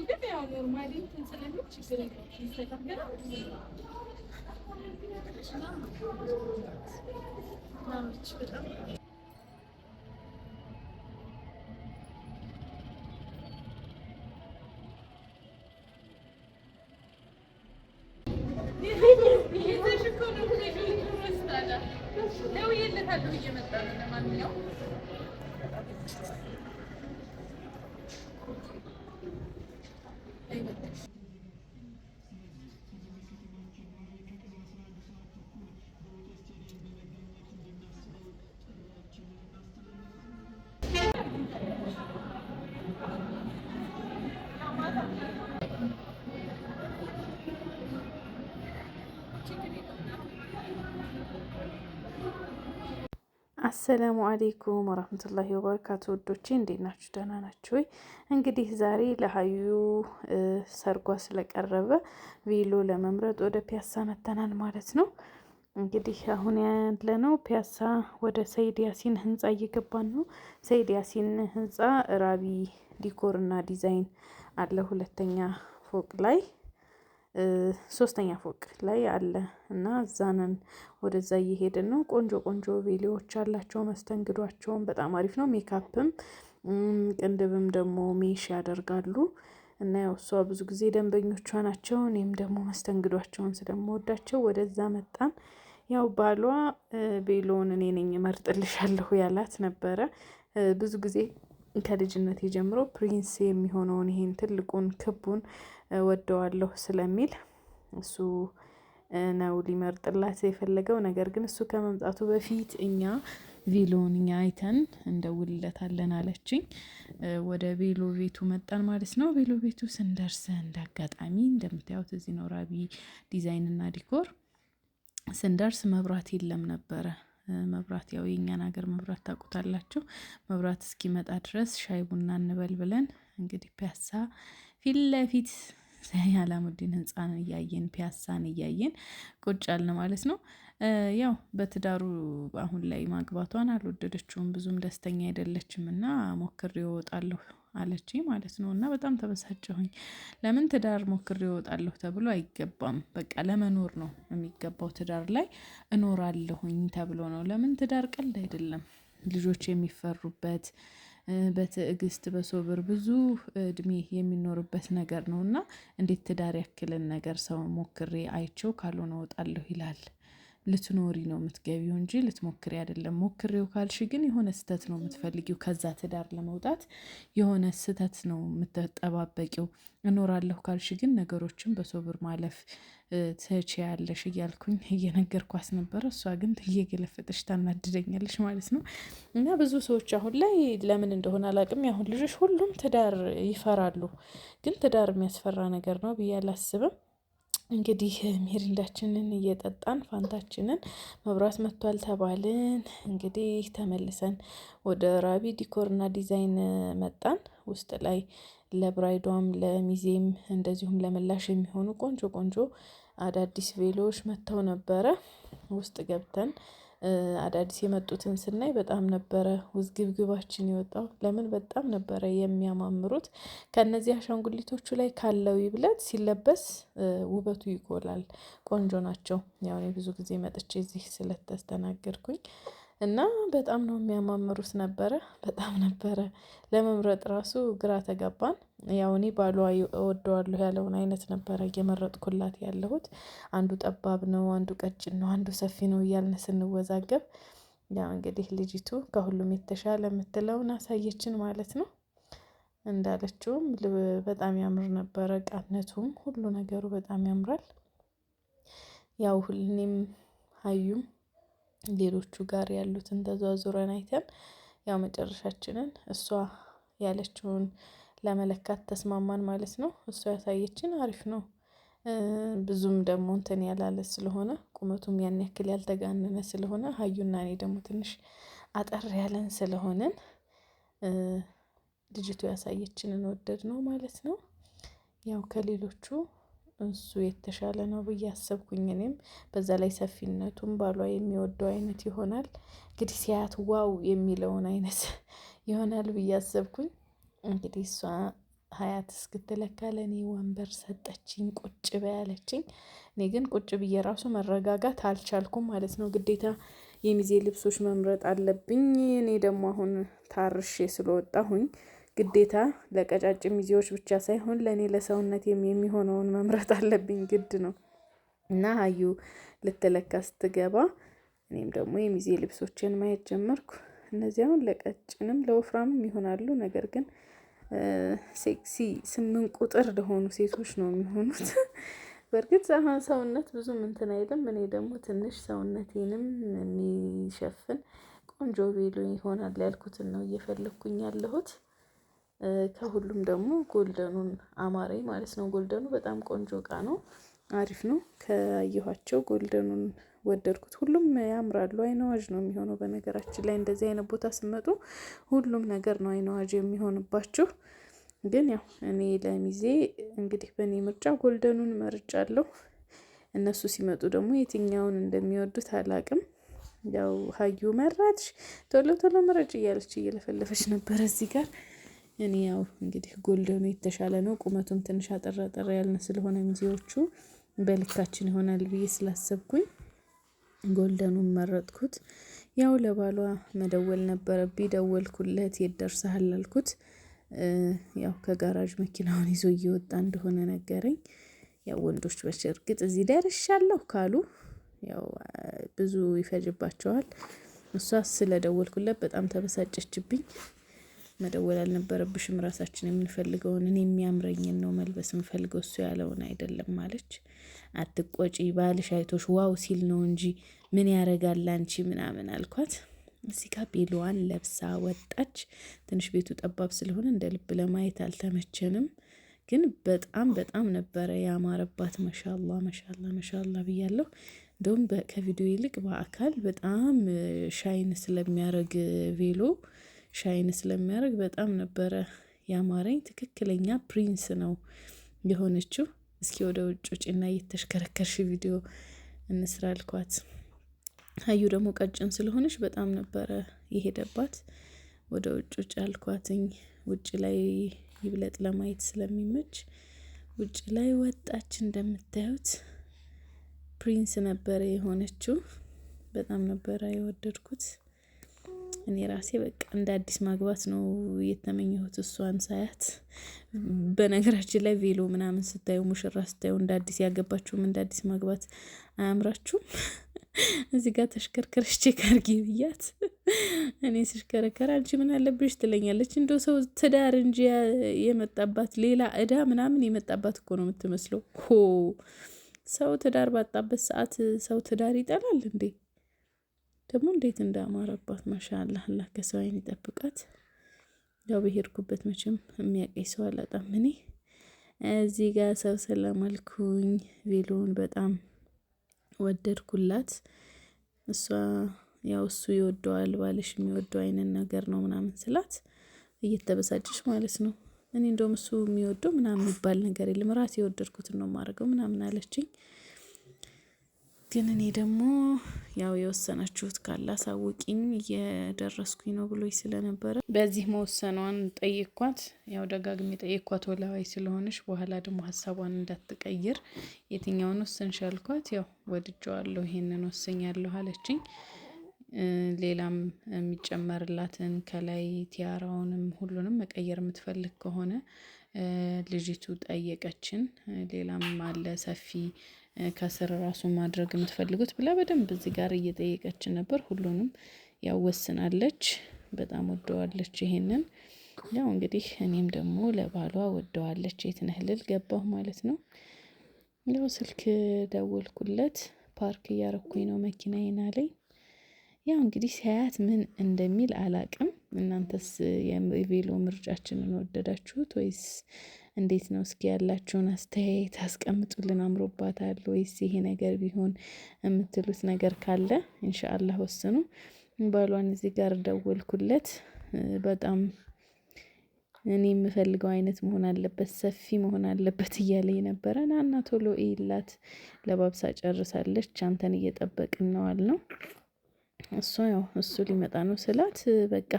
ግን ያው ኖርማሊ ስለሚል ችግር ይስተካከላል። አሰላሙ አሌይኩም ወራህመቱላሂ ወበረካቱ። ውዶቼ እንዴት ናችሁ? ደህና ናችሁ ወይ? እንግዲህ ዛሬ ለሀዩ ሰርጓ ስለቀረበ ቬሎ ለመምረጥ ወደ ፒያሳ መተናል ማለት ነው። እንግዲህ አሁን ያለነው ፒያሳ ወደ ሰይድ ያሲን ህንፃ እየገባን ነው። ሰይድ ያሲን ህንፃ ራቢ ዲኮር እና ዲዛይን አለ ሁለተኛ ፎቅ ላይ ሶስተኛ ፎቅ ላይ አለ እና እዛንን ወደዛ እየሄድን ነው። ቆንጆ ቆንጆ ቬሎዎች አላቸው። መስተንግዷቸውን በጣም አሪፍ ነው። ሜካፕም ቅንድብም ደግሞ ሜሽ ያደርጋሉ እና ያው እሷ ብዙ ጊዜ ደንበኞቿ ናቸው። እኔም ደግሞ መስተንግዷቸውን ስለምወዳቸው ወደዛ መጣን። ያው ባሏ ቬሎውን እኔ ነኝ እመርጥልሻለሁ ያላት ነበረ። ብዙ ጊዜ ከልጅነት ጀምሮ ፕሪንስ የሚሆነውን ይሄን ትልቁን ክቡን ወደዋለሁ ስለሚል እሱ ነው ሊመርጥላት የፈለገው። ነገር ግን እሱ ከመምጣቱ በፊት እኛ ቬሎውን እኛ አይተን እንደውልለታለን አለችኝ። ወደ ቬሎ ቤቱ መጣን ማለት ነው። ቬሎ ቤቱ ስንደርስ እንዳጋጣሚ እንደምታዩት እዚህ ነው ራቢ ዲዛይን እና ዲኮር። ስንደርስ መብራት የለም ነበረ። መብራት ያው የእኛን ሀገር መብራት ታውቁታላችሁ። መብራት እስኪመጣ ድረስ ሻይ ቡና እንበል ብለን እንግዲህ ፒያሳ ፊት ለፊት የአላሙዲን ህንፃን እያየን ፒያሳን እያየን ቁጭ አልን ማለት ነው። ያው በትዳሩ አሁን ላይ ማግባቷን አልወደደችውም፣ ብዙም ደስተኛ አይደለችም እና ሞክሬ እወጣለሁ አለችኝ ማለት ነው። እና በጣም ተበሳጨሁኝ። ለምን ትዳር ሞክሬ እወጣለሁ ተብሎ አይገባም። በቃ ለመኖር ነው የሚገባው። ትዳር ላይ እኖራለሁኝ ተብሎ ነው። ለምን ትዳር ቀልድ አይደለም። ልጆች የሚፈሩበት በትዕግስት በሶብር ብዙ እድሜ የሚኖርበት ነገር ነው እና እንዴት ትዳር ያክልን ነገር ሰው ሞክሬ አይቼው ካልሆነ እወጣለሁ ይላል። ልትኖሪ ነው የምትገቢው እንጂ ልትሞክሪ አይደለም። ሞክሬው ካልሽ ግን የሆነ ስህተት ነው የምትፈልጊው። ከዛ ትዳር ለመውጣት የሆነ ስህተት ነው የምትጠባበቂው። እኖራለሁ ካልሽ ግን ነገሮችን በሶብር ማለፍ ትችያለሽ እያልኩኝ እየነገርኳት ነበረ። እሷ ግን እየገለፈጠች ታናድደኛለች ማለት ነው። እና ብዙ ሰዎች አሁን ላይ ለምን እንደሆነ አላውቅም፣ ያሁን ልጆች ሁሉም ትዳር ይፈራሉ። ግን ትዳር የሚያስፈራ ነገር ነው ብዬ አላስብም። እንግዲህ ሜሪንዳችንን እየጠጣን ፋንታችንን መብራት መጥቷል ተባልን። እንግዲህ ተመልሰን ወደ ራቢ ዲኮርና ዲዛይን መጣን። ውስጥ ላይ ለብራይዷም ለሚዜም እንደዚሁም ለምላሽ የሚሆኑ ቆንጆ ቆንጆ አዳዲስ ቬሎዎች መጥተው ነበረ። ውስጥ ገብተን አዳዲስ የመጡትን ስናይ በጣም ነበረ ውዝግብግባችን የወጣው። ለምን በጣም ነበረ የሚያማምሩት። ከነዚህ አሻንጉሊቶቹ ላይ ካለው ይብለት ሲለበስ ውበቱ ይጎላል። ቆንጆ ናቸው። ያው እኔ ብዙ ጊዜ መጥቼ እዚህ ስለተስተናገድኩኝ እና በጣም ነው የሚያማምሩት ነበረ። በጣም ነበረ ለመምረጥ ራሱ ግራ ተገባን። ያው እኔ ባሏ እወደዋለሁ ያለውን አይነት ነበረ እየመረጥኩላት ያለሁት። አንዱ ጠባብ ነው፣ አንዱ ቀጭን ነው፣ አንዱ ሰፊ ነው እያልን ስንወዛገብ ያው እንግዲህ ልጅቱ ከሁሉም የተሻለ የምትለውን አሳየችን ማለት ነው። እንዳለችውም በጣም ያምር ነበረ። ቃነቱም ሁሉ ነገሩ በጣም ያምራል። ያው እኔም ሀዩም ሌሎቹ ጋር ያሉትን ተዘዋዙረን አይተን ያው መጨረሻችንን እሷ ያለችውን ለመለካት ተስማማን ማለት ነው። እሷ ያሳየችን አሪፍ ነው። ብዙም ደግሞ እንትን ያላለ ስለሆነ ቁመቱም ያን ያክል ያልተጋነነ ስለሆነ ሀዩና እኔ ደግሞ ትንሽ አጠር ያለን ስለሆንን ልጅቱ ያሳየችንን ወደድ ነው ማለት ነው። ያው ከሌሎቹ እሱ የተሻለ ነው ብዬ አሰብኩኝ። እኔም በዛ ላይ ሰፊነቱም ባሏ የሚወደው አይነት ይሆናል። እንግዲህ ሲያት ዋው የሚለውን አይነት ይሆናል ብዬ አሰብኩኝ። እንግዲህ እሷ ሀያት እስክትለካ ለእኔ ወንበር ሰጠችኝ፣ ቁጭ በያለችኝ። እኔ ግን ቁጭ ብዬ ራሱ መረጋጋት አልቻልኩም ማለት ነው። ግዴታ የሚዜ ልብሶች መምረጥ አለብኝ። እኔ ደግሞ አሁን ታርሼ ስለወጣሁኝ ግዴታ ለቀጫጭን ሚዜዎች ብቻ ሳይሆን ለእኔ ለሰውነት የሚሆነውን መምረጥ አለብኝ፣ ግድ ነው። እና ሀዩ ልትለካ ስትገባ እኔም ደግሞ የሚዜ ልብሶችን ማየት ጀመርኩ። እነዚህ አሁን ለቀጭንም ለወፍራምም ይሆናሉ። ነገር ግን ሴክሲ 8 ቁጥር ለሆኑ ሴቶች ነው የሚሆኑት። በእርግጥ ሰውነት ብዙም እንትን አይልም። እኔ ደግሞ ትንሽ ሰውነቴንም የሚሸፍን ቆንጆ ቬሎ ይሆናል ያልኩትን ነው እየፈለግኩኝ ያለሁት። ከሁሉም ደግሞ ጎልደኑን አማረኝ ማለት ነው። ጎልደኑ በጣም ቆንጆ እቃ ነው፣ አሪፍ ነው። ካየኋቸው ጎልደኑን ወደድኩት። ሁሉም ያምራሉ። አይነዋዥ ነው የሚሆነው። በነገራችን ላይ እንደዚህ አይነት ቦታ ስመጡ ሁሉም ነገር ነው አይነዋዥ የሚሆንባችሁ። ግን ያው እኔ ለሚዜ እንግዲህ በእኔ ምርጫ ጎልደኑን መርጫለሁ። እነሱ ሲመጡ ደግሞ የትኛውን እንደሚወዱት አላቅም። ያው ሀዩ መራጭ ቶሎ ቶሎ መረጭ እያለች እየለፈለፈች ነበረ እዚህ ጋር። እኔ ያው እንግዲህ ጎልደኑ የተሻለ ነው። ቁመቱም ትንሽ አጠር ያልን ስለሆነ ሚዜዎቹ በልካችን ይሆናል ብዬ ስላሰብኩኝ ጎልደኑን መረጥኩት። ያው ለባሏ መደወል ነበረብኝ። ደወልኩለት። የት ደርሰሃል አልኩት። ያው ከጋራጅ መኪናውን ይዞ እየወጣ እንደሆነ ነገረኝ። ያው ወንዶች በእርግጥ እዚህ ደርሻለሁ ካሉ ያው ብዙ ይፈጅባቸዋል። እሷ ስለደወልኩለት በጣም ተበሳጨችብኝ። መደወል አልነበረብሽም፣ ራሳችን የምንፈልገውን እኔ የሚያምረኝን ነው መልበስ የምፈልገው፣ እሱ ያለውን አይደለም ማለች። አትቆጪ፣ ባልሽ አይቶሽ ዋው ሲል ነው እንጂ ምን ያረጋል አንቺ ምናምን አልኳት። እዚህ ጋር ቤሎዋን ለብሳ ወጣች። ትንሽ ቤቱ ጠባብ ስለሆነ እንደ ልብ ለማየት አልተመቸንም፣ ግን በጣም በጣም ነበረ ያማረባት። ማሻአላ ማሻአላ ማሻአላ ብያለሁ። እንደውም ከቪዲዮ ይልቅ በአካል በጣም ሻይን ስለሚያረግ ቬሎ ሻይን ስለሚያደርግ በጣም ነበረ ያማረኝ። ትክክለኛ ፕሪንስ ነው የሆነችው። እስኪ ወደ ውጭ ውጭና እየተሽከረከርሽ ቪዲዮ እንስራ አልኳት። ሀዩ ደግሞ ቀጭን ስለሆነች በጣም ነበረ የሄደባት። ወደ ውጭ ውጭ አልኳትኝ። ውጭ ላይ ይብለጥ ለማየት ስለሚመች ውጭ ላይ ወጣች። እንደምታዩት ፕሪንስ ነበረ የሆነችው። በጣም ነበረ የወደድኩት። እኔ ራሴ በቃ እንደ አዲስ ማግባት ነው የተመኘሁት እሷን ሳያት። በነገራችን ላይ ቬሎ ምናምን ስታዩ፣ ሙሽራ ስታዩ እንደ አዲስ ያገባችሁም እንደ አዲስ ማግባት አያምራችሁም? እዚህ ጋር ተሽከርከረሽ ቼክ አድርጊ ብያት፣ እኔ ስሽከረከር አንቺ ምን አለብሽ ትለኛለች። እንደው ሰው ትዳር እንጂ የመጣባት ሌላ እዳ ምናምን የመጣባት እኮ ነው የምትመስለው። ሰው ትዳር ባጣበት ሰዓት ሰው ትዳር ይጠላል እንዴ? ደግሞ እንዴት እንዳማረባት ማሻአላህ። አላህ ከሰው አይን ይጠብቃት። ያው በሄድኩበት መቼም የሚያቀኝ ሰው አላጣም። እኔ እዚህ ጋር ሰው ስለማልኩኝ ቬሎን በጣም ወደድኩላት። እሷ ያው እሱ ይወደዋል ባልሽ የሚወደው አይነት ነገር ነው ምናምን ስላት እየተበሳጨች ማለት ነው። እኔ እንደውም እሱ የሚወደው ምናምን የሚባል ነገር የለም፣ ራሴ የወደድኩትን ነው የማደርገው ምናምን አለችኝ። ግን እኔ ደግሞ ያው የወሰናችሁት ካለ አሳውቂኝ እየደረስኩኝ ነው ብሎኝ ስለነበረ በዚህ መወሰኗን ጠየኳት። ያው ደጋግሜ ጠየኳት ወላዋይ ስለሆነች በኋላ ደግሞ ሀሳቧን እንዳትቀይር የትኛውን ወሰንሽ አልኳት። ያው ወድጀዋለሁ ይሄንን ወሰኛለሁ አለችኝ። ሌላም የሚጨመርላትን ከላይ ቲያራውንም ሁሉንም መቀየር የምትፈልግ ከሆነ ልጅቱ ጠየቀችን። ሌላም አለ ሰፊ ከስር ራሱ ማድረግ የምትፈልጉት ብላ በደንብ እዚህ ጋር እየጠየቀችን ነበር። ሁሉንም ያው ወስናለች። በጣም ወደዋለች ይሄንን። ያው እንግዲህ እኔም ደግሞ ለባሏ ወደዋለች። የት ነህ ልል ገባሁ ማለት ነው። ያው ስልክ ደወልኩለት። ፓርክ እያረኩኝ ነው መኪናዬን አለኝ። ያው እንግዲህ ሲያያት ምን እንደሚል አላቅም። እናንተስ የቬሎ ምርጫችንን ወደዳችሁት ወይስ እንዴት ነው? እስኪ ያላችሁን አስተያየት አስቀምጡልን። አምሮባታል ወይስ ይሄ ነገር ቢሆን የምትሉት ነገር ካለ ኢንሻአላህ ወስኑ። ባሏን እዚህ ጋር ደወልኩለት። በጣም እኔ የምፈልገው አይነት መሆን አለበት፣ ሰፊ መሆን አለበት እያለኝ ነበረ። ናና ቶሎ ይላት ለባብሳ ጨርሳለች፣ አንተን እየጠበቅን ነው አልነው። እሷ ያው እሱ ሊመጣ ነው ስላት በቃ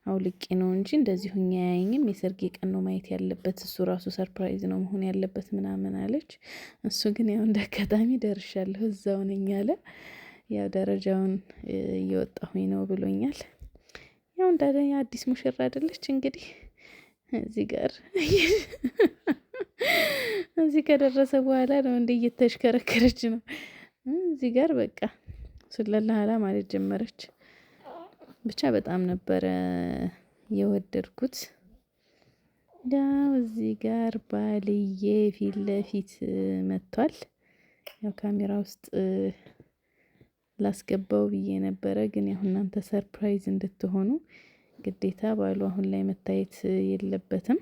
አውልቄ ነው እንጂ እንደዚህ ሁኛ ያየኝም የሰርጌ ቀን ነው ማየት ያለበት፣ እሱ ራሱ ሰርፕራይዝ ነው መሆን ያለበት ምናምን አለች። እሱ ግን ያው እንደ አጋጣሚ ደርሻለሁ እዛው ነኝ አለ። ያው ደረጃውን እየወጣሁኝ ነው ብሎኛል። ያው እንዳለ አዲስ ሙሽራ አይደለች እንግዲህ እዚህ ጋር እዚህ ከደረሰ በኋላ ነው እንደ እየተሽከረከረች ነው እዚህ ጋር በቃ ስለላላ ማለት ጀመረች። ብቻ በጣም ነበረ የወደድኩት። ያው እዚህ ጋር ባልዬ ፊት ለፊት መጥቷል። ያው ካሜራ ውስጥ ላስገባው ብዬ ነበረ፣ ግን ያው እናንተ ሰርፕራይዝ እንድትሆኑ ግዴታ ባሉ አሁን ላይ መታየት የለበትም።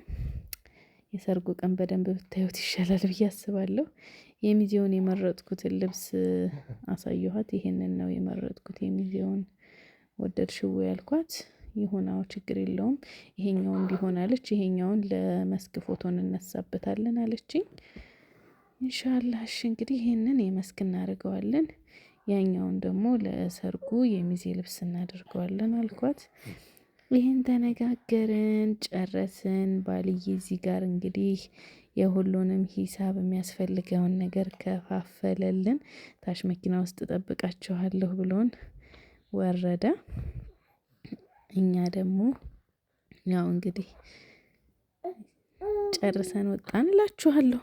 የሰርጉ ቀን በደንብ ብታዩት ይሻላል ብዬ አስባለሁ። የሚዜውን የመረጥኩትን ልብስ አሳየኋት። ይሄንን ነው የመረጥኩት የሚዜውን ወደድሽው ያልኳት። ይሁናው ችግር የለውም ይሄኛውን ቢሆን አለች። ይሄኛውን ለመስክ ፎቶ እንነሳበታለን አለችኝ። ኢንሻአላህ እሺ እንግዲህ ይሄንን የመስክ እናደርገዋለን፣ ያኛውን ደግሞ ለሰርጉ የሚዜ ልብስ እናደርገዋለን አልኳት። ይህን ተነጋገርን ጨረስን። ባልዬ እዚህ ጋር እንግዲህ የሁሉንም ሂሳብ የሚያስፈልገውን ነገር ከፋፈለልን። ታች መኪና ውስጥ እጠብቃችኋለሁ ብሎን ወረደ። እኛ ደግሞ ያው እንግዲህ ጨርሰን ወጣን እላችኋለሁ።